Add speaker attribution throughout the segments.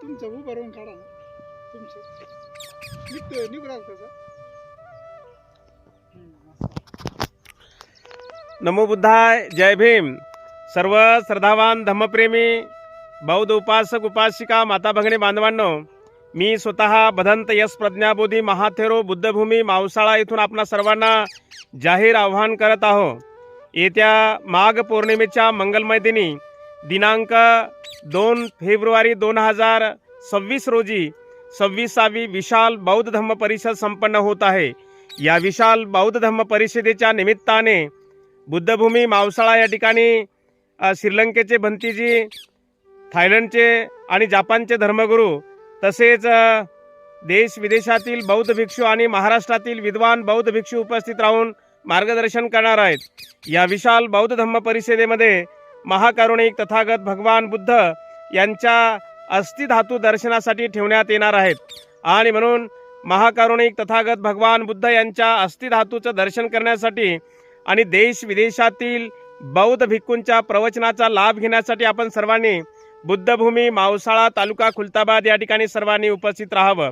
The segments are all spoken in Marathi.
Speaker 1: तुमचं उभं राहून काढा ना. तुमचं निघतो निघू राहिला त्याचा.
Speaker 2: नमो बुद्धाय. जय भीम. सर्व श्रद्धावान धम्मप्रेमी बौद्ध उपासक उपासिका माता भगिनी बांधवांनो, मी स्वतः भदंत यश प्रज्ञाबोधी महाथेरो बुद्धभूमी मावसाळा इथून आपणा सर्वांना जाहीर आव्हान करत आहो. येत्या माघ पौर्णिमेच्या मंगलमय दिनी दिनांक 2 फेब्रुवारी 2026 रोजी 26वी विशाल बौद्ध धम्म परिषद संपन्न होत आहे. या विशाल बौद्ध धम्म परिषदेच्या निमित्ताने बुद्धभूमी मावसाळा या ठिकाणी श्रीलंकेचे भंतीजी, थायलंडचे आणि जपानचे धर्मगुरू तसेच देश विदेशातील बौद्ध भिक्षू आणि महाराष्ट्रातील विद्वान बौद्ध भिक्षू उपस्थित राहून मार्गदर्शन करणार आहेत. या विशाल बौद्ध धम्म परिषदेमध्ये महाकारुणिक तथागत भगवान बुद्ध यांच्या अस्थिधातू दर्शनासाठी ठेवण्यात येणार आहेत. आणि म्हणून महाकारुणिक तथागत भगवान बुद्ध यांच्या अस्थिधातूचं दर्शन करण्यासाठी आणि देश विदेशातील बौद्ध भिक्खूंच्या प्रवचनाचा लाभ घेण्यासाठी आपण सर्वांनी बुद्धभूमी मावसाळा तालुका खुलताबाद या ठिकाणी सर्वांनी उपस्थित राहावं.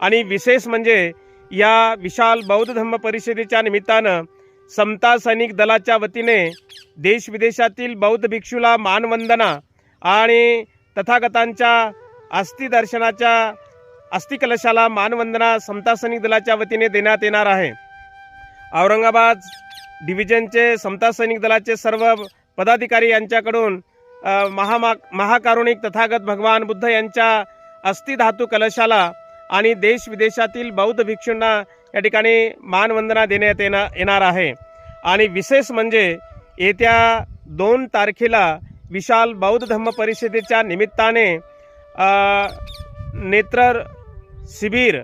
Speaker 2: आणि विशेष म्हणजे या विशाल बौद्ध धम्म परिषदेच्या निमित्तानं समता सैनिक दलाच्या वतीने देश विदेशातील बौद्ध भिक्षूला मानवंदना आणि तथागतांच्या अस्थिदर्शनाच्या अस्थिकलशाला मानवंदना समता सैनिक दलाच्या वतीने देण्यात येणार आहे. औरंगाबाद डिव्हिजनचे समता सैनिक दलाचे सर्व पदाधिकारी यांच्याकडून महाकारुणिक तथागत भगवान बुद्ध यांच्या अस्थिधातू कलशाला आणि देश विदेशातील बौद्ध भिक्षूंना या ठिकाणी मानवंदना देण्यात येणार आहे. आणि विशेष म्हणजे येत्या 2 तारखेला विशाल बौद्ध धम्म परिषदेच्या निमित्ताने नेत्र शिबिर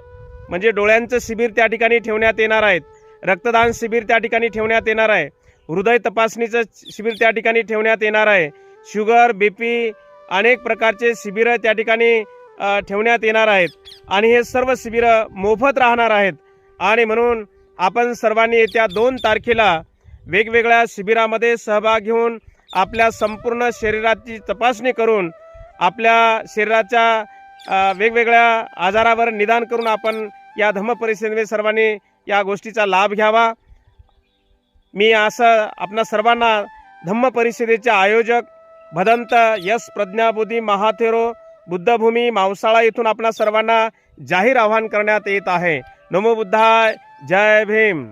Speaker 2: म्हणजे डोळ्यांचं शिबिर त्या ठिकाणी ठेवण्यात येणार आहेत. रक्तदान शिबिर त्या ठिकाणी ठेवण्यात येणार आहे. हृदय तपासणीचं शिबिर त्या ठिकाणी ठेवण्यात येणार आहे. शुगर, BP अनेक प्रकारचे शिबिरं त्या ठिकाणी ठेवण्यात येणार आहेत. आणि हे सर्व शिबिरं मोफत राहणार आहेत. आणि म्हणून आपण सर्वांनी येत्या 2 तारखेला वेगवेगळ्या शिबिरामध्ये सहभाग घेऊन आपल्या संपूर्ण शरीराची तपासणी करून आपल्या शरीराच्या वेगवेगळ्या आजारावर निदान करून आपण या धम्म परिषदेमध्ये सर्वांनी या गोष्टीचा लाभ घ्यावा. मी असं आपणा सर्वांना धम्म परिषदेचे आयोजक भदंत यश प्रज्ञाबोधी महाथेरो बुद्धभूमी मावसाळा इथून आपणा सर्वांना जाहीर आवाहन करण्यात येत आहे. नमो बुद्धाय. जय भीम.